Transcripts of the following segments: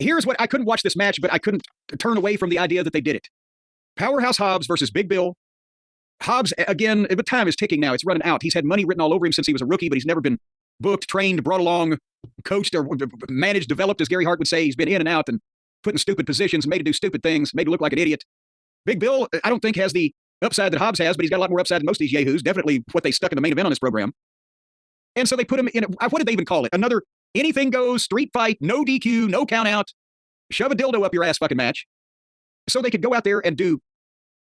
here's what I couldn't watch this match, but I couldn't turn away from the idea that they did it. Powerhouse Hobbs versus Big Bill. Hobbs, again, but time is ticking now. It's running out. He's had money written all over him since he was a rookie, but he's never been booked, trained, brought along, coached, or managed, developed, as Gary Hart would say. He's been in and out and put in stupid positions, made to do stupid things, made to look like an idiot. Big Bill, I don't think has the upside that Hobbs has, but he's got a lot more upside than most of these yahoos. Definitely what they stuck in the main event on this program. And so they put him in, what did they even call it? Another anything goes, street fight, no DQ, no count out, shove a dildo up your ass fucking match. So they could go out there and do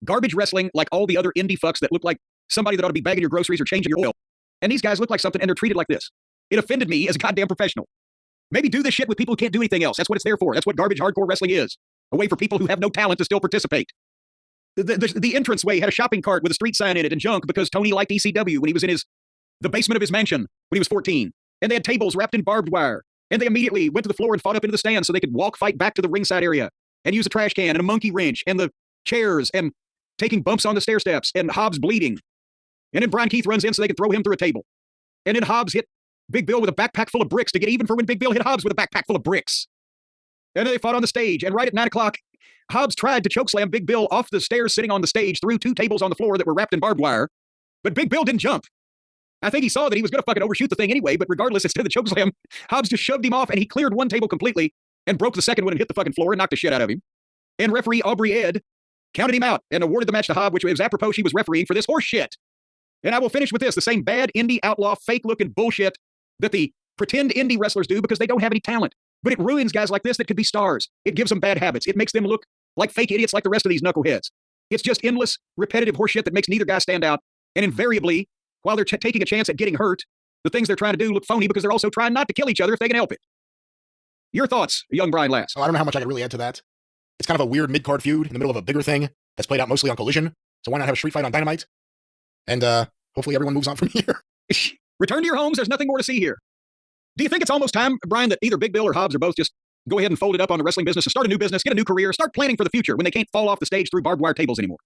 garbage wrestling like all the other indie fucks that look like somebody that ought to be bagging your groceries or changing your oil. And these guys look like something and they're treated like this. It offended me as a goddamn professional. Maybe do this shit with people who can't do anything else. That's what it's there for. That's what garbage hardcore wrestling is. A way for people who have no talent to still participate. The entranceway had a shopping cart with a street sign in it and junk because Tony liked ECW when he was in the basement of his mansion when he was 14. And they had tables wrapped in barbed wire. And they immediately went to the floor and fought up into the stand so they could fight back to the ringside area and use a trash can and a monkey wrench and the chairs and taking bumps on the stair steps and Hobbs bleeding. And then Brian Keith runs in so they can throw him through a table. And then Hobbs hit Big Bill with a backpack full of bricks to get even for when Big Bill hit Hobbs with a backpack full of bricks. And then they fought on the stage. And right at 9 o'clock, Hobbs tried to chokeslam Big Bill off the stairs sitting on the stage through 2 tables on the floor that were wrapped in barbed wire. But Big Bill didn't jump. I think he saw that he was going to fucking overshoot the thing anyway, but regardless, instead of the chokeslam, Hobbs just shoved him off and he cleared one table completely and broke the second one and hit the fucking floor and knocked the shit out of him. And referee Aubrey Ed counted him out and awarded the match to Hobbs, which was apropos she was refereeing for this horse shit. And I will finish with this, the same bad indie outlaw, fake-looking bullshit that the pretend indie wrestlers do because they don't have any talent. But it ruins guys like this that could be stars. It gives them bad habits. It makes them look like fake idiots like the rest of these knuckleheads. It's just endless, repetitive horseshit that makes neither guy stand out. And invariably, while they're taking a chance at getting hurt, the things they're trying to do look phony because they're also trying not to kill each other if they can help it. Your thoughts, young Brian Lass? Oh, I don't know how much I could really add to that. It's kind of a weird mid-card feud in the middle of a bigger thing that's played out mostly on Collision. So why not have a street fight on Dynamite? And hopefully everyone moves on from here. Return to your homes. There's nothing more to see here. Do you think it's almost time, Brian, that either Big Bill or Hobbs or both just go ahead and fold it up on the wrestling business and start a new business, get a new career, start planning for the future when they can't fall off the stage through barbed wire tables anymore?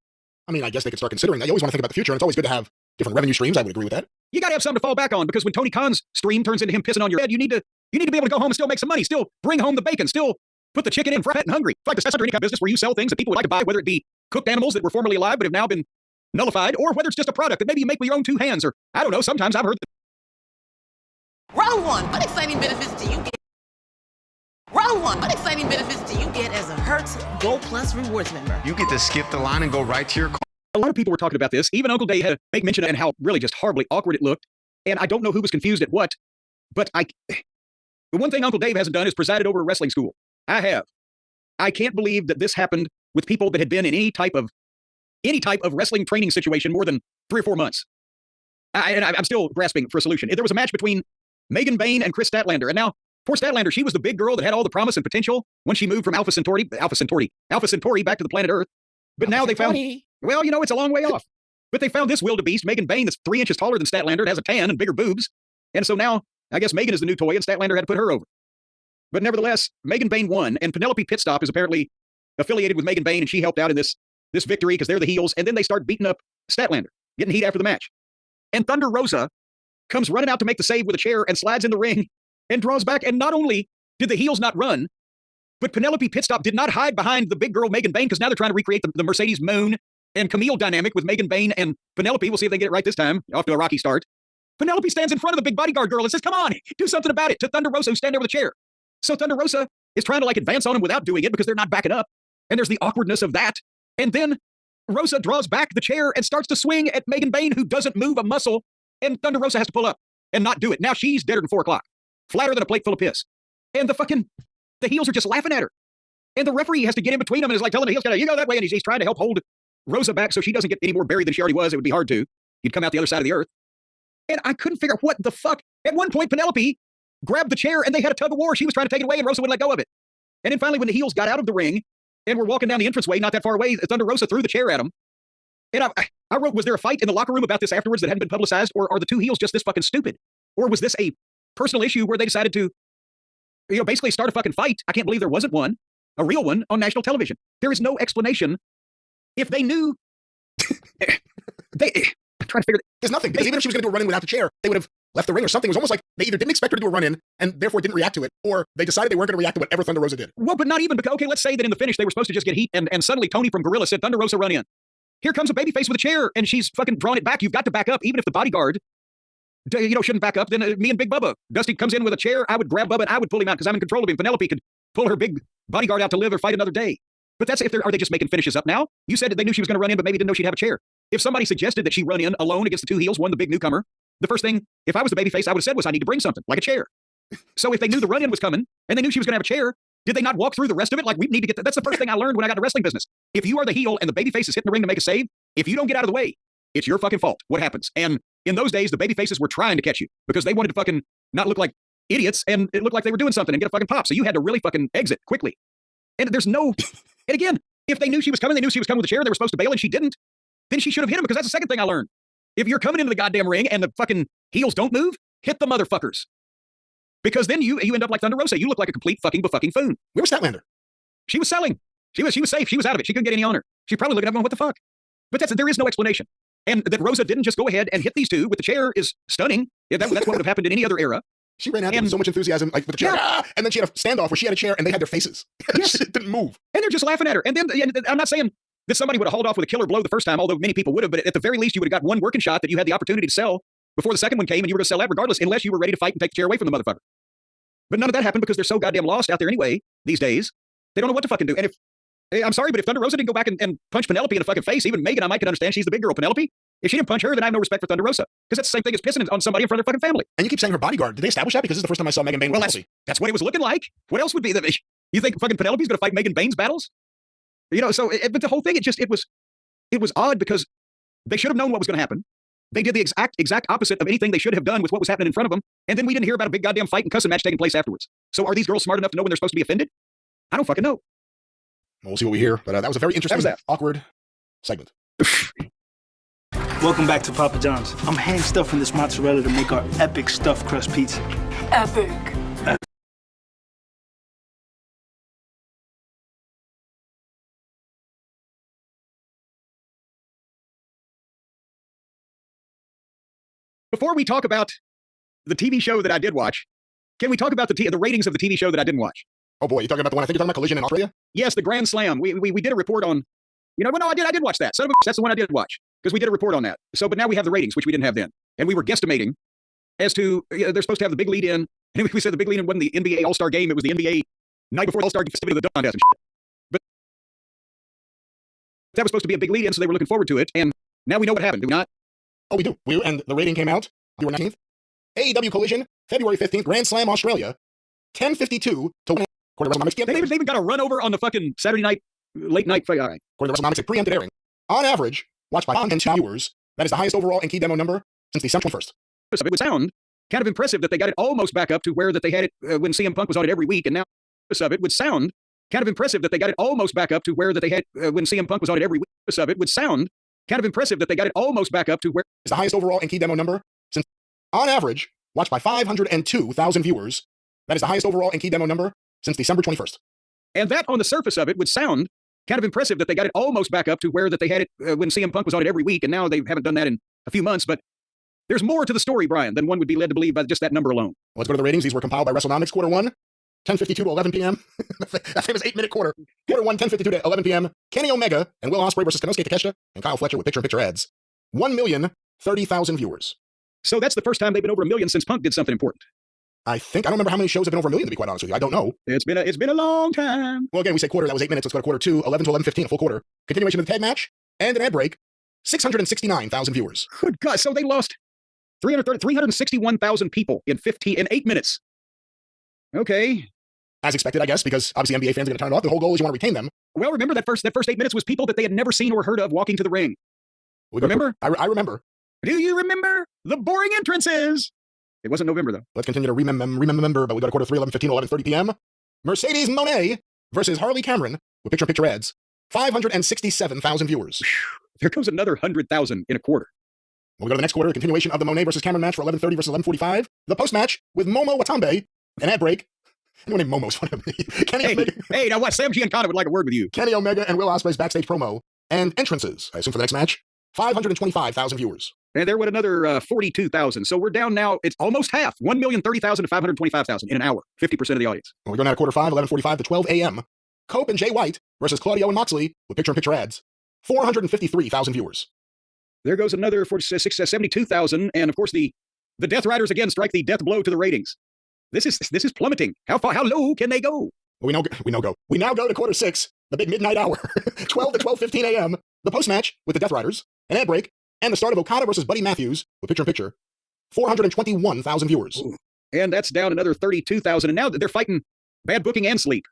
I mean, I guess they could start considering that. You always want to think about the future, and it's always good to have different revenue streams. I would agree with that. You got to have something to fall back on because when Tony Khan's stream turns into him pissing on your head, you need to be able to go home and still make some money, still bring home the bacon, still put the chicken in, fry it and hungry. It's like the any kind of business where you sell things that people would like to buy, whether it be cooked animals that were formerly alive but have now been nullified, or whether it's just a product that maybe you make with your own 2 hands, or I don't know, sometimes I've heard Round 1, what exciting benefits do you get? Round 1, what exciting benefits do you get as a Hertz Gold Plus Rewards member? You get to skip the line and go right to your car. A lot of people were talking about this. Even Uncle Dave had a big mention and how really just horribly awkward it looked. And I don't know who was confused at what, but the one thing Uncle Dave hasn't done is presided over a wrestling school. I have. I can't believe that this happened with people that had been in any type of wrestling training situation more than 3 or 4 months. I'm still grasping for a solution. There was a match between Megan Bain and Chris Statlander. And now, poor Statlander, she was the big girl that had all the promise and potential when she moved from Alpha Centauri back to the planet Earth. But now they found, well, you know, it's a long way off. But they found this wildebeest, Megan Bain, that's 3 inches taller than Statlander and has a tan and bigger boobs. And so now, I guess Megan is the new toy and Statlander had to put her over. But nevertheless, Megan Bain won, and Penelope Pitstop is apparently affiliated with Megan Bain, and she helped out in this victory because they're the heels. And then they start beating up Statlander, getting heat after the match. And Thunder Rosa comes running out to make the save with a chair and slides in the ring and draws back. And not only did the heels not run, but Penelope Pitstop did not hide behind the big girl Megan Bain, because now they're trying to recreate the Mercedes Moon and Camille dynamic with Megan Bain and Penelope. We'll see if they get it right this time. Off to a rocky start. Penelope stands in front of the big bodyguard girl and says, come on, do something about it, to Thunder Rosa, who's standing there with a chair. So Thunder Rosa is trying to advance on him without doing it because they're not backing up. And there's the awkwardness of that. And then Rosa draws back the chair and starts to swing at Megan Bain, who doesn't move a muscle. And Thunder Rosa has to pull up and not do it. Now she's deader than 4 o'clock, flatter than a plate full of piss. And the heels are just laughing at her. And the referee has to get in between them and is telling the heels, you go that way. And he's trying to help hold Rosa back so she doesn't get any more buried than she already was. It would be hard to. You'd come out the other side of the earth. And I couldn't figure out what the fuck. At one point, Penelope grabbed the chair and they had a tug of war. She was trying to take it away and Rosa wouldn't let go of it. And then finally, when the heels got out of the ring and were walking down the entranceway not that far away, Thunder Rosa threw the chair at him. And I wrote, was there a fight in the locker room about this afterwards that hadn't been publicized? Or are the 2 heels just this fucking stupid? Or was this a personal issue where they decided to, basically start a fucking fight? I can't believe there wasn't one, a real one, on national television. There is no explanation. If they knew, I'm trying to figure. There's nothing, because even if she was going to do a run-in without the chair, they would have left the ring or something. It was almost like they either didn't expect her to do a run-in and therefore didn't react to it, or they decided they weren't going to react to whatever Thunder Rosa did. Well, but not even because, okay, let's say that in the finish they were supposed to just get heat, and suddenly Tony from Gorilla said, Thunder Rosa, run in. Here comes a babyface with a chair, and she's fucking drawing it back. You've got to back up, even if the bodyguard, shouldn't back up. Then me and Big Bubba, Dusty comes in with a chair, I would grab Bubba and I would pull him out because I'm in control of him. Penelope could pull her big bodyguard out to live or fight another day. But that's if are they just making finishes up now? You said that they knew she was going to run in, but maybe didn't know she'd have a chair. If somebody suggested that she run in alone against the two heels, one the big newcomer, the first thing, if I was the babyface, I would have said was I need to bring something, like a chair. So if they knew the run-in was coming and they knew she was going to have a chair, did they not walk through the rest of it? Like, we need to get that's the first thing I learned when I got into wrestling business. If you are the heel and the babyface is hitting the ring to make a save, if you don't get out of the way, it's your fucking fault. What happens? And in those days, the babyfaces were trying to catch you because they wanted to fucking not look like idiots and it looked like they were doing something and get a fucking pop. So you had to really fucking exit quickly. And there's no, and again, if they knew she was coming, they knew she was coming with a chair and they were supposed to bail and she didn't, then she should have hit him because that's the second thing I learned. If you're coming into the goddamn ring and the fucking heels don't move, hit the motherfuckers. Because then you end up like Thunder Rosa. You look like a complete fucking beffucking foon. Where was Statlander? She was selling. She was safe. She was out of it. She couldn't get any on her. She's probably looking at them going, what the fuck? But there is no explanation. And that Rosa didn't just go ahead and hit these two with the chair is stunning. Yeah, that's what would have happened in any other era. She ran out with so much enthusiasm, like with the chair. Yeah. And then she had a standoff where she had a chair and they had their faces. Yes. It didn't move. And they're just laughing at her. And then I'm not saying that somebody would have hauled off with a killer blow the first time, although many people would have, but at the very least, you would have got one working shot that you had the opportunity to sell before the second one came, and you were going to sell that regardless, unless you were ready to fight and take the chair away from the motherfucker. But none of that happened because they're so goddamn lost out there anyway these days. They don't know what to fucking do. And I'm sorry, but if Thunder Rosa didn't go back and punch Penelope in the fucking face, even Megan, I might could understand she's the big girl, Penelope. If she didn't punch her, then I have no respect for Thunder Rosa. Because that's the same thing as pissing on somebody in front of their fucking family. And you keep saying her bodyguard. Did they establish that? Because this is the first time I saw Megan Bain with Penelope. That's what it was looking like. What else would be the... You think fucking Penelope's going to fight Megan Bain's battles? So, but the whole thing, it was odd because they should have known what was going to happen. They did the exact opposite of anything they should have done with what was happening in front of them. And then we didn't hear about a big goddamn fight and cussing match taking place afterwards. So are these girls smart enough to know when they're supposed to be offended? I don't fucking know. Well, we'll see what we hear. But that was a very interesting, awkward segment. Welcome back to Papa John's. I'm hand stuffing this mozzarella to make our epic stuffed crust pizza. Epic. Before we talk about the TV show that I did watch, can we talk about the ratings of the TV show that I didn't watch? Oh boy, you talking about the one I think you're talking about, Collision in Australia? Yes, the Grand Slam. We did a report on, no, I did watch that. That's the one I did watch because we did a report on that. So, but now we have the ratings, which we didn't have then. And we were guesstimating as to, they're supposed to have the big lead in. And we said the big lead in wasn't the NBA All-Star game. It was the NBA night before the All-Star festivity of the contest and shit. But that was supposed to be a big lead in, so they were looking forward to it. And now we know what happened, do we not? Oh, we do. And the rating came out February 19th. AEW Collision, February 15th, Grand Slam Australia, 10:52 to 1. According to WrestleNomics, They even got a run over on the fucking Saturday night, late night fight. All right. According to WrestleNomics, it preempted airing. On average, watched by 102 viewers. That is the highest overall in key demo number since December 21st. So it would sound kind of impressive that they got it almost back up to where that they had it when CM Punk was on it every week, and now of it would sound kind of impressive that they got it almost back up to where that they had when CM Punk was on it every week. Of it would sound kind of impressive that they got it almost back up to where it's the highest overall in key demo number since, on average, watched by 502,000 viewers. That is the highest overall in key demo number since December 21st. And that on the surface of it would sound kind of impressive that they got it almost back up to where that they had it when CM Punk was on it every week, and now they haven't done that in a few months. But there's more to the story, Brian, than one would be led to believe by just that number alone. Well, let's go to the ratings. These were compiled by WrestleNomics, quarter 1, 10:52 to 11 p.m. That famous 8-minute quarter. Quarter 1, 10:52 to 11 p.m. Kenny Omega and Will Ospreay versus Konosuke Takeshita and Kyle Fletcher with picture-in-picture ads. 1,030,000 viewers. So that's the first time they've been over 1 million since Punk did something important. I don't remember how many shows have been over 1 million, to be quite honest with you. I don't know. It's been a long time. Well, again, we say quarter. That was 8 minutes. Let's go to quarter 2, 11 to 11:15, a full quarter. Continuation of the tag match and an ad break. 669,000 viewers. Good God. So they lost 361,000 people in 8 minutes. Okay. As expected, I guess, because obviously NBA fans are going to turn it off. The whole goal is you want to retain them. Well, remember that first 8 minutes was people that they had never seen or heard of walking to the ring. Remember? I remember. Do you remember the boring entrances? It wasn't November, though. Let's continue to remember, but we got a quarter 3, 11:15 to 11:30 p.m. Mercedes Moné versus Harley Cameron with picture-in-picture ads. 567,000 viewers. There goes another 100,000 in a quarter. We'll go to the next quarter, a continuation of the Moné versus Cameron match for 11:30 versus 11:45. The post-match with Momo Watanabe, an ad break. Anyone named Momo's funny to me. Hey, now what? Sam Giancana would like a word with you. Kenny Omega and Will Ospreay's backstage promo and entrances. I assume for the next match, 525,000 viewers. And there went another 42,000. So we're down now. It's almost half. 1,030,000 to 525,000 in an hour. 50% of the audience. Well, we're going out of quarter 5, 11:45 to 12 a.m. Cope and Jay White versus Claudio and Moxley with picture-in-picture ads. 453,000 viewers. There goes another 72,000. And of course, the Death Riders again strike the death blow to the ratings. This is plummeting. How low can they go? Well, we now go to quarter 6, the big midnight hour, 12 to 12:15 a.m. The post-match with the Death Riders, an ad break, and the start of Okada versus Buddy Matthews with picture-in-picture. 421,000 viewers. Ooh. And that's down another 32,000. And now they're fighting bad booking and sleep.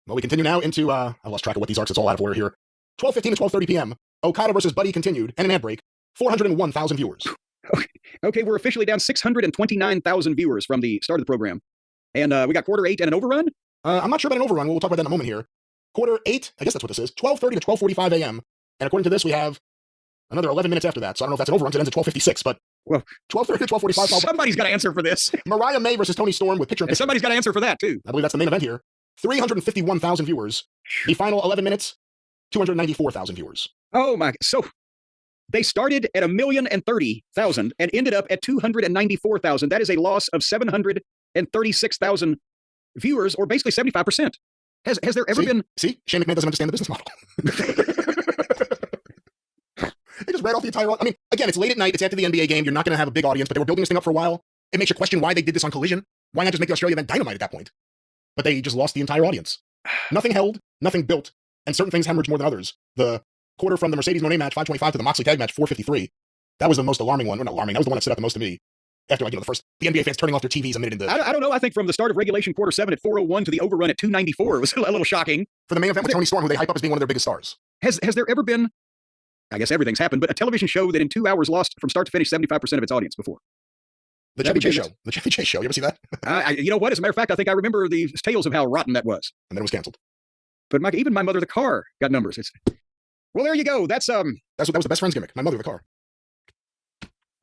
Well, we continue now into, I lost track of what these arcs, it's all out of order here. 12:15 to 12:30 p.m. Okada versus Buddy continued, and an ad break. 401,000 viewers. Okay, we're officially down 629,000 viewers from the start of the program. And we got quarter 8 and an overrun? I'm not sure about an overrun. We'll talk about that in a moment here. Quarter 8, I guess that's what this is. 12:30 to 12:45 a.m. And according to this, we have another 11 minutes after that. So I don't know if that's an overrun. It ends at 12:56, but well, 12:30 to 12:45. Somebody's got to answer for this. Mariah May versus Tony Storm with picture-in-picture. Somebody's got to answer for that, too. I believe that's the main event here. 351,000 viewers. The final 11 minutes, 294,000 viewers. Oh, my. So they started at 1,030,000 and ended up at 294,000. That is a loss of 736,000 viewers, or basically 75%. Has there ever been... See? Shane McMahon doesn't understand the business model. They just read off the entire... I mean, again, it's late at night. It's after the NBA game. You're not going to have a big audience, but they were building this thing up for a while. It makes you question why they did this on Collision. Why not just make the Australia event Dynamite at that point? But they just lost the entire audience. Nothing held, nothing built, and certain things hemorrhaged more than others. The quarter from the Mercedes No Name match, 525, to the Moxley tag match, 453. That was the most alarming one. Or not alarming. That was the one that stood out the most to me. After, like, the NBA fans turning off their TVs a minute into... I don't know. I think from the start of regulation quarter 7 at 401 to the overrun at 294, it was a little shocking. For the main event with Tony Storm, who they hype up as being one of their biggest stars. Has there ever been, I guess everything's happened, but a television show that in 2 hours lost from start to finish 75% of its audience before? The Chevy Chase show. The Chevy Chase show. You ever see that? You know what? As a matter of fact, I think I remember the tales of how rotten that was. And then it was canceled. But even my mother, the car, got numbers. Well, there you go. That was the best friend's gimmick. My mother, the car.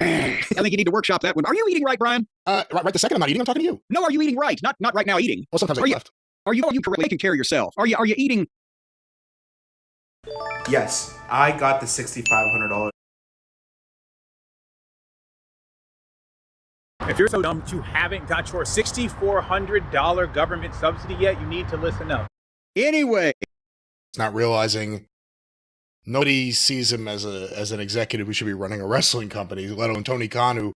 I think you need to workshop that one. Are you eating right, Brian? Right the second I'm not eating, I'm talking to you. No, are you eating right? Not right now eating. Well, sometimes I eat left. Are you correctly taking care of yourself? Are you eating? Yes, I got the $6,500. If you're so dumb that you haven't got your $6,400 government subsidy yet, you need to listen up. Anyway. It's not realizing nobody sees him as an executive who should be running a wrestling company, let alone Tony Khan, who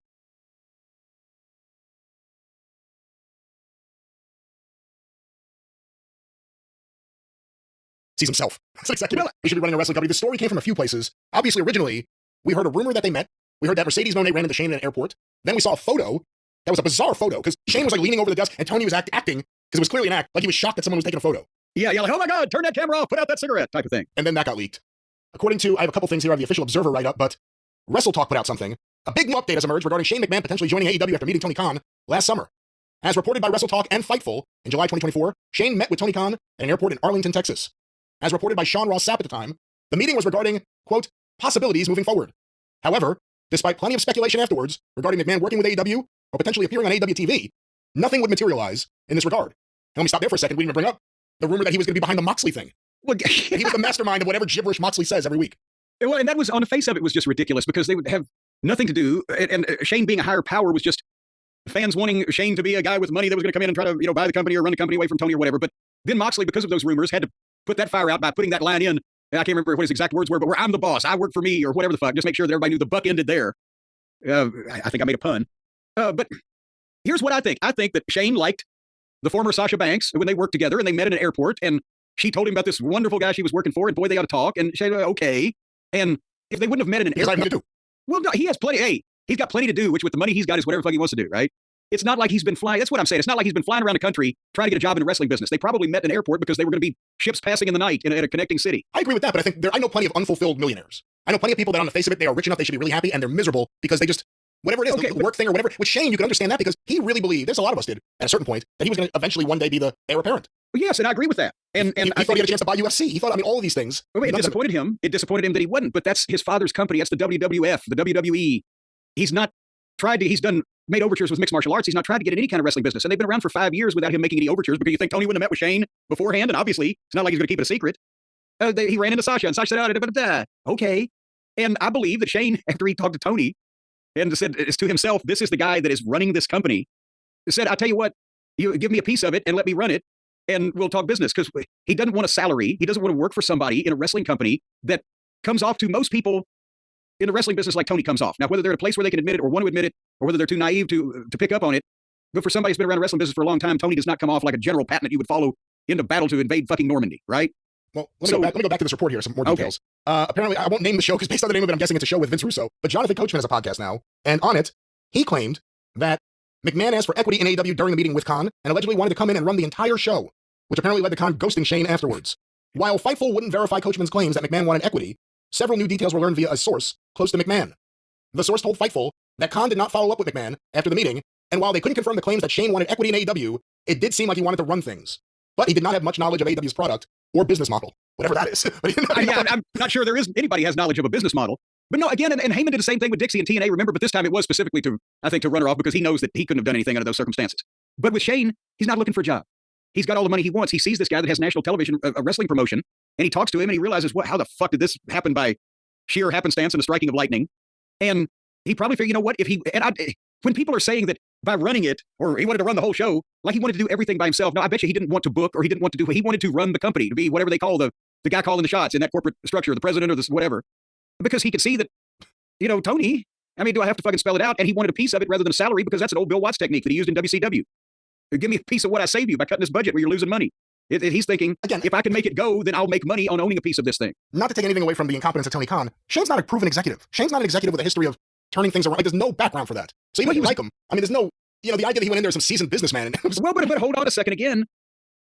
sees himself as an executive. He should be running a wrestling company. The story came from a few places. Obviously, originally, we heard a rumor that they met. We heard that Mercedes Moné ran into Shane at an airport. Then we saw a photo. That was a bizarre photo, because Shane was like leaning over the desk, and Tony was acting, because it was clearly an act, like he was shocked that someone was taking a photo. Yeah, like, oh my God, turn that camera off, put out that cigarette, type of thing. And then that got leaked. According to, I have a couple things here, I have the official Observer write-up, but WrestleTalk put out something. A big new update has emerged regarding Shane McMahon potentially joining AEW after meeting Tony Khan last summer. As reported by WrestleTalk and Fightful, in July 2024, Shane met with Tony Khan at an airport in Arlington, Texas. As reported by Sean Ross Sapp at the time, the meeting was regarding, quote, possibilities moving forward. However, despite plenty of speculation afterwards regarding McMahon working with AEW or potentially appearing on AEW TV, nothing would materialize in this regard. And let me stop there for a second. We didn't even bring up the rumor that he was going to be behind the Moxley thing. Well, he was the mastermind of whatever gibberish Moxley says every week. Well, and that was, on the face of it, was just ridiculous, because they would have nothing to do. And Shane being a higher power was just fans wanting Shane to be a guy with money that was going to come in and try to, buy the company or run the company away from Tony or whatever. But then Moxley, because of those rumors, had to put that fire out by putting that line in. And I can't remember what his exact words were, but where I'm the boss, I work for me, or whatever the fuck. Just make sure that everybody knew the buck ended there. I think I made a pun. But here's what I think. I think that Shane liked the former Sasha Banks when they worked together and they met in an airport, and she told him about this wonderful guy she was working for, and boy, they ought to talk. And she said, okay. And if they wouldn't have met in an airport, to do. Well, no, he has plenty. Hey, he's got plenty to do, which with the money he's got is whatever the fuck he wants to do, right? It's not like he's been flying. That's what I'm saying. It's not like he's been flying around the country trying to get a job in the wrestling business. They probably met in an airport because they were going to be ships passing in the night in a connecting city. I agree with that, but I know plenty of unfulfilled millionaires. I know plenty of people that on the face of it, they are rich enough, they should be really happy, and they're miserable because they just, whatever it is, the work thing or whatever. With Shane, you can understand that because he really believed, there's a lot of us did, at a certain point, that he was going to eventually one day be the heir apparent. Well, yes, and I agree with that. And he thought he had a chance to buy UFC. He thought, all of these things. Well, it disappointed him. It disappointed him that he wasn't, but that's his father's company. That's the WWF, the WWE. He's not tried to, made overtures with mixed martial arts. He's not tried to get in any kind of wrestling business. And they've been around for 5 years without him making any overtures, because you think Tony wouldn't have met with Shane beforehand. And obviously, it's not like he's going to keep it a secret. He ran into Sasha, and Sasha said, okay. And I believe that Shane, after he talked to Tony and said to himself, this is the guy that is running this company, said, I'll tell you what, you give me a piece of it and let me run it and we'll talk business. Because he doesn't want a salary. He doesn't want to work for somebody in a wrestling company that comes off to most people in the wrestling business like Tony comes off. Now, whether they're in a place where they can admit it or want to admit it, or whether they're too naive to pick up on it, but for somebody who's been around the wrestling business for a long time, Tony does not come off like a General Patton that you would follow into battle to invade fucking Normandy, right? Well, let me go back to this report here, some more details. Okay. Apparently, I won't name the show because based on the name of it, I'm guessing it's a show with Vince Russo. But Jonathan Coachman has a podcast now, and on it, he claimed that McMahon asked for equity in AEW during the meeting with Khan and allegedly wanted to come in and run the entire show, which apparently led to Khan ghosting Shane afterwards. While Fightful wouldn't verify Coachman's claims that McMahon wanted equity, several new details were learned via a source close to McMahon. The source told Fightful that Khan did not follow up with McMahon after the meeting, and while they couldn't confirm the claims that Shane wanted equity in AEW, it did seem like he wanted to run things. But he did not have much knowledge of AEW's product or business model, whatever that is. I'm not sure there is anybody has knowledge of a business model. But no, again, and Heyman did the same thing with Dixie and TNA, remember, but this time it was specifically to run her off because he knows that he couldn't have done anything under those circumstances. But with Shane, he's not looking for a job. He's got all the money he wants. He sees this guy that has national television, a wrestling promotion, and he talks to him and he realizes, how the fuck did this happen by sheer happenstance and the striking of lightning? And he probably figured, when people are saying that by running it, or he wanted to run the whole show, like he wanted to do everything by himself. No, I bet you he didn't want to book or he didn't want to do, he wanted to run the company, to be whatever they call the guy calling the shots in that corporate structure, the president or this whatever. Because he could see that, Tony, do I have to fucking spell it out? And he wanted a piece of it rather than a salary because that's an old Bill Watts technique that he used in WCW. Give me a piece of what I save you by cutting this budget where you're losing money. He's thinking, again, if I can make it go, then I'll make money on owning a piece of this thing. Not to take anything away from the incompetence of Tony Khan, Shane's not a proven executive. Shane's not an executive with a history of turning things around. Like, there's no background for that. So even if you like him, there's no, the idea that he went in there as some seasoned businessman. But hold on a second again.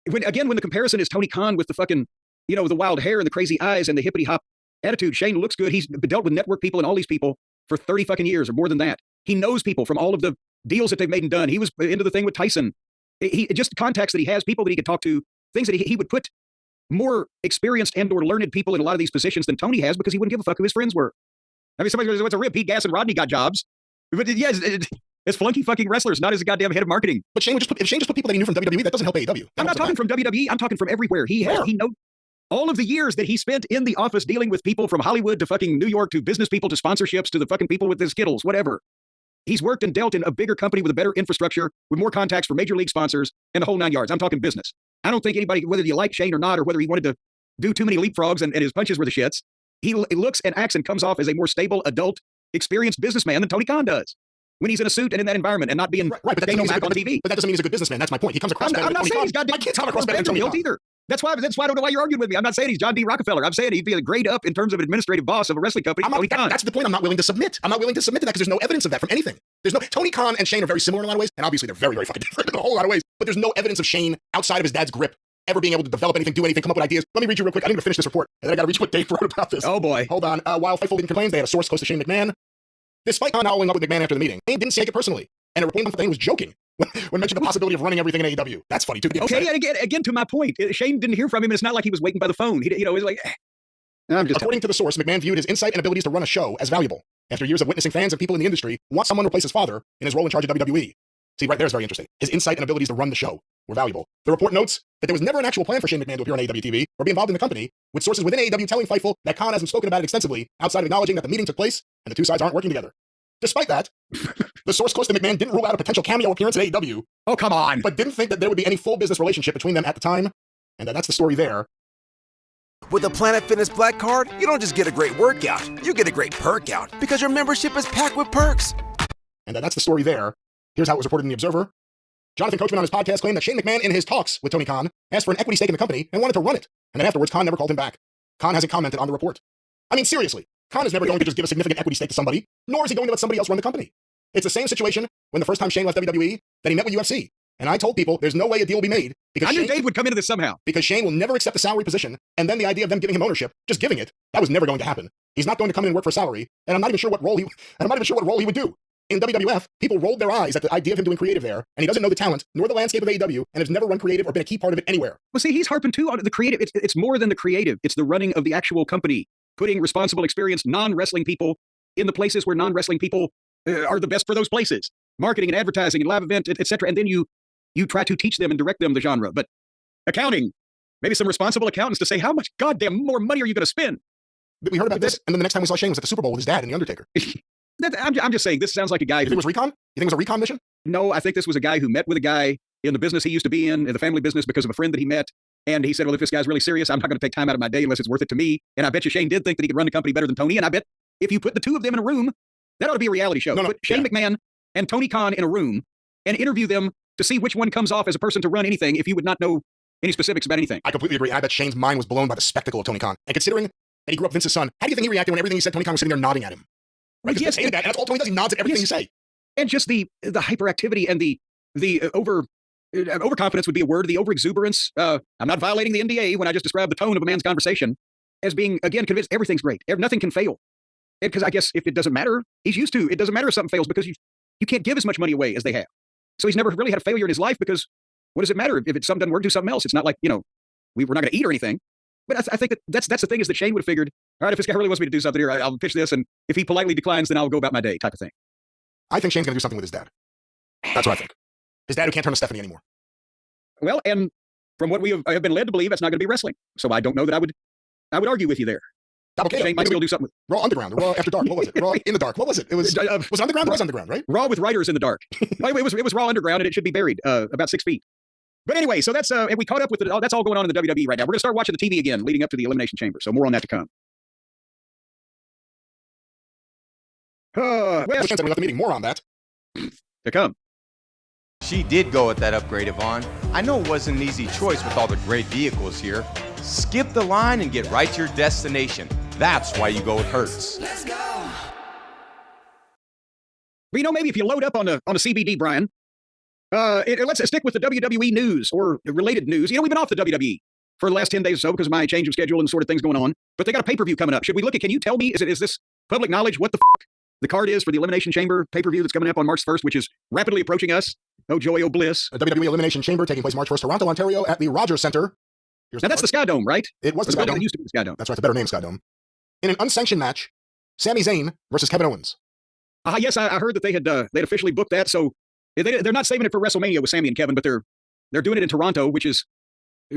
When the comparison is Tony Khan with the fucking, the wild hair and the crazy eyes and the hippity hop attitude, Shane looks good. He's dealt with network people and all these people for 30 fucking years or more than that. He knows people from all of the deals that they've made and done. He was into the thing with Tyson. He just contacts that he has, people that he could talk to, things that he would put more experienced and or learned people in a lot of these positions than Tony has because he wouldn't give a fuck who his friends were. Somebody goes, what's a rip? Pete Gas and Rodney got jobs. But yes, it's flunky fucking wrestlers, not as a goddamn head of marketing. But Shane if Shane just put people that he knew from WWE, that doesn't help AEW. I'm not talking from WWE. I'm talking from everywhere. He knows all of the years that he spent in the office dealing with people from Hollywood to fucking New York to business people to sponsorships to the fucking people with the Skittles, whatever. He's worked and dealt in a bigger company with a better infrastructure, with more contacts for major league sponsors and the whole 9 yards. I'm talking business. I don't think anybody, whether you like Shane or not, or whether he wanted to do too many leapfrogs and his punches were the shits, he looks and acts and comes off as a more stable, adult, experienced businessman than Tony Khan does when he's in a suit and in that environment and not being right, but Daniel Mac on TV. But that doesn't mean he's a good businessman. That's my point. He comes across better than Tony Khan. My kids come across better than Tony Khan either. That's why I don't know why you're arguing with me. I'm not saying he's John D. Rockefeller. I'm saying he'd be a grade up in terms of an administrative boss of a wrestling company. That's the point. I'm not willing to submit. I'm not willing to submit to that because there's no evidence of that from anything. Tony Khan and Shane are very similar in a lot of ways, and obviously they're very, very fucking different in a whole lot of ways. But there's no evidence of Shane outside of his dad's grip ever being able to develop anything, do anything, come up with ideas. Let me read you real quick. I need to finish this report, and then I got to read you what Dave wrote about this. Oh boy. Hold on. While Fightful didn't complain, they had a source close to Shane McMahon. Despite Khan howling up with McMahon after the meeting, Shane didn't take it personally, and a reporter that he was joking when mentioned the possibility of running everything in AEW. That's funny too. Okay, and again, to my point, Shane didn't hear from him. And it's not like he was waiting by the phone. He was like, According to the source, McMahon viewed his insight and abilities to run a show as valuable. After years of witnessing fans and people in the industry want someone to replace his father in his role in charge of WWE. See, right there is very interesting. His insight and abilities to run the show were valuable. The report notes that there was never an actual plan for Shane McMahon to appear on AEW TV or be involved in the company, with sources within AEW telling Fightful that Khan hasn't spoken about it extensively outside of acknowledging that the meeting took place and the two sides aren't working together. Despite that, the source close to McMahon didn't rule out a potential cameo appearance at AEW. Oh, come on. But didn't think that there would be any full business relationship between them at the time. And that's the story there. With a Planet Fitness Black Card, you don't just get a great workout, you get a great perk out because your membership is packed with perks. And that's the story there. Here's how it was reported in The Observer. Jonathan Coachman on his podcast claimed that Shane McMahon, in his talks with Tony Khan, asked for an equity stake in the company and wanted to run it. And then afterwards, Khan never called him back. Khan hasn't commented on the report. Seriously, Khan is never going to just give a significant equity stake to somebody, nor is he going to let somebody else run the company. It's the same situation when the first time Shane left WWE that he met with UFC. And I told people there's no way a deal will be made because I knew Dave would come into this somehow. Because Shane will never accept a salary position, and then the idea of them giving him ownership, just giving it, that was never going to happen. He's not going to come in and work for a salary, and I'm not even sure what role he would do. In WWF, people rolled their eyes at the idea of him doing creative there, and he doesn't know the talent nor the landscape of AEW, and has never run creative or been a key part of it anywhere. Well, see, he's harping too on the creative. It's more than the creative. It's the running of the actual company, putting responsible, experienced non-wrestling people in the places where non-wrestling people are the best for those places. Marketing and advertising and live event, etc. And then you try to teach them and direct them the genre. But accounting, maybe some responsible accountants to say, how much goddamn more money are you going to spend? We heard about this, and then the next time we saw Shane was at the Super Bowl with his dad and The Undertaker. I'm just saying, this sounds like a guy You think it was recon? You think it was a recon mission? No, I think this was a guy who met with a guy in the business he used to be in the family business, because of a friend that he met. And he said, well, if this guy's really serious, I'm not going to take time out of my day unless it's worth it to me. And I bet you Shane did think that he could run the company better than Tony. And I bet if you put the two of them in a room, that ought to be a reality show. Put Shane McMahon and Tony Khan in a room and interview them to see which one comes off as a person to run anything if you would not know any specifics about anything. I completely agree. I bet Shane's mind was blown by the spectacle of Tony Khan. And considering that he grew up Vince's son, how do you think he reacted when everything he said, Tony Khan was sitting there nodding at him? Right? Yes, and that's all Tony does. He nods at everything you say. And just the hyperactivity and the overconfidence would be a word, the overexuberance. I'm not violating the NDA when I just described the tone of a man's conversation as being, again, convinced everything's great. Nothing can fail. Because I guess if it doesn't matter, he's used to. It doesn't matter if something fails because you can't give as much money away as they have. So he's never really had a failure in his life because what does it matter? If something doesn't work, do something else. It's not like, we're not going to eat or anything. But I think that's the thing, is that Shane would have figured, all right, if this guy really wants me to do something here, I'll pitch this. And if he politely declines, then I'll go about my day, type of thing. I think Shane's going to do something with his dad. That's what I think. His dad who can't turn to Stephanie anymore. Well, and from what I have been led to believe, that's not going to be wrestling. So I don't know that I would argue with you there. Shane might still do something with Raw Underground, Raw After Dark. What was it? Raw in the Dark. What was it? It was Underground? It was Underground, right? Raw with writers in the dark. It was Raw Underground, and it should be buried about 6 feet. But anyway, so that's and we caught up with that's all going on in the WWE right now. We're going to start watching the TV again leading up to the Elimination Chamber. So more on that to come. Well, chance that we left the meeting. More on that to come. She did go with that upgrade, Yvonne. I know it wasn't an easy choice with all the great vehicles here. Skip the line and get right to your destination. That's why you go with Hertz. Let's go. But maybe if you load up on a CBD, Brian, let's stick with the WWE news or related news. We've been off the WWE for the last 10 days or so because of my change of schedule and sort of things going on. But they got a pay-per-view coming up. Should we look at? Can you tell me? Is this public knowledge? What the the card is for the Elimination Chamber pay-per-view that's coming up on March 1st, which is rapidly approaching us. Oh joy, oh bliss. A WWE Elimination Chamber taking place March 1st, Toronto, Ontario, at the Rogers Center. Now that's the Sky Dome, right? It was the Sky Dome. It used to be the Sky Dome. That's right, it's a better name, Sky Dome. In an unsanctioned match, Sami Zayn versus Kevin Owens. Yes, I heard that they'd officially booked that. So they're not saving it for WrestleMania with Sami and Kevin, but they're doing it in Toronto, which is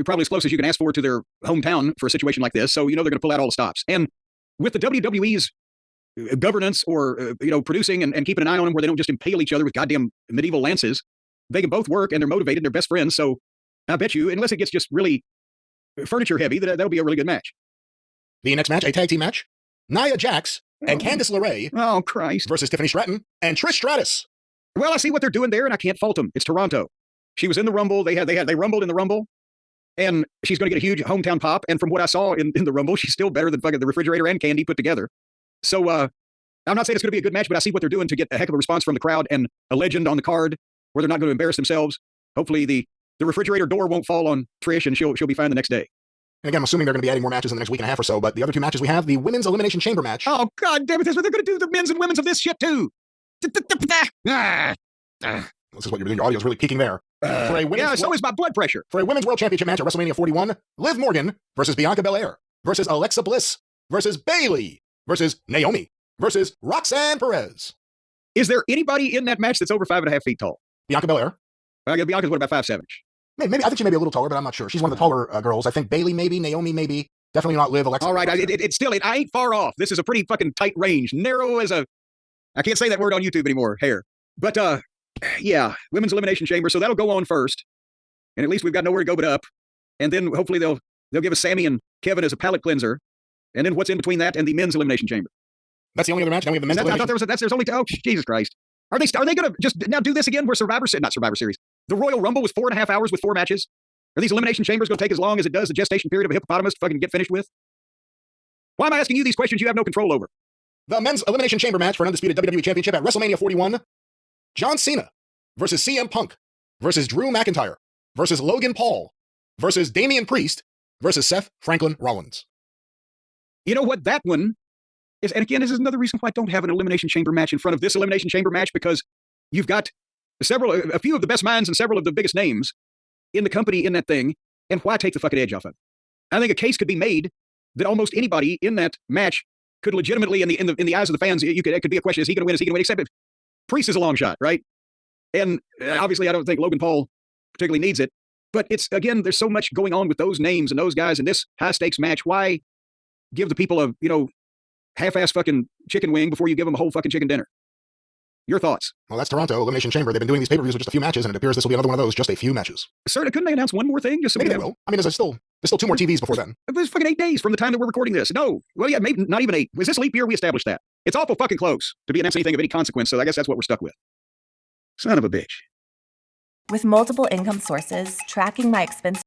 probably as close as you can ask for to their hometown for a situation like this. So they're going to pull out all the stops. And with the WWE's governance or producing and keeping an eye on them where they don't just impale each other with goddamn medieval lances, they can both work and they're motivated. They're best friends. So I bet you, unless it gets just really furniture heavy, that'll be a really good match. The next match, a tag team match, Nia Jax and Candice LeRae. Oh, Christ. Versus Tiffany Stratton and Trish Stratus. Well, I see what they're doing there, and I can't fault them. It's Toronto. She was in the Rumble. They rumbled in the Rumble, and she's going to get a huge hometown pop. And from what I saw in the Rumble, she's still better than fucking the Refrigerator and Candy put together. So I'm not saying it's going to be a good match, but I see what they're doing to get a heck of a response from the crowd and a legend on the card where they're not going to embarrass themselves. Hopefully the refrigerator door won't fall on Trish, and she'll be fine the next day. And again, I'm assuming they're going to be adding more matches in the next week and a half or so, but the other two matches we have, the Women's Elimination Chamber match. Oh, God damn it, that's what they're going to do, the men's and women's of this shit, too. This is what you're doing. Your audio's really peaking there. So is my blood pressure. For a Women's World Championship match at WrestleMania 41, Liv Morgan versus Bianca Belair versus Alexa Bliss versus Bayley versus Naomi versus Roxanne Perez. Is there anybody in that match that's over 5.5 feet tall? Bianca Belair. Bianca's what, about 5'7"? Maybe I think she may be a little taller, but I'm not sure. She's one of the taller girls. I think Bayley maybe, Naomi maybe. Definitely not Liv, Alexa. All right, I ain't far off. This is a pretty fucking tight range. Narrow as a... I can't say that word on YouTube anymore, hair. But, yeah, Women's Elimination Chamber. So that'll go on first. And at least we've got nowhere to go but up. And then hopefully they'll give us Sami and Kevin as a palate cleanser. And then what's in between that and the Men's Elimination Chamber? That's the only other match. Now we have the Men's Elimination. I thought there's only... Oh, Jesus Christ. Are they going to just now do this again where not Survivor Series. The Royal Rumble was 4.5 hours with 4 matches? Are these Elimination Chambers going to take as long as it does the gestation period of a hippopotamus to fucking get finished with? Why am I asking you these questions you have no control over? The Men's Elimination Chamber match for an undisputed WWE Championship at WrestleMania 41. John Cena versus CM Punk versus Drew McIntyre versus Logan Paul versus Damian Priest versus Seth Franklin Rollins. You know what? That one is, and again, this is another reason why I don't have an Elimination Chamber match in front of this Elimination Chamber match, because you've got a few of the best minds and several of the biggest names in the company in that thing, and why take the fucking edge off of it? I think a case could be made that almost anybody in that match could legitimately, in the eyes of the fans, it could be a question: is he going to win? Is he going to win? Except if Priest is a long shot, right? And obviously, I don't think Logan Paul particularly needs it. But it's, again, there's so much going on with those names and those guys in this high stakes match. Why give the people a, half-ass fucking chicken wing before you give them a whole fucking chicken dinner. Your thoughts? Well, that's Toronto, Elimination Chamber. They've been doing these pay-per-views with just a few matches, and it appears this will be another one of those, just a few matches. Sir, couldn't they announce one more thing? Just so Maybe we they have- will. I mean, there's still 2 more TVs before then. It was fucking 8 days from the time that we're recording this. No. Well, yeah, maybe not even 8. Is this leap year? We established that. It's awful fucking close to be announcing anything of any consequence, so I guess that's what we're stuck with. Son of a bitch. With multiple income sources, tracking my expenses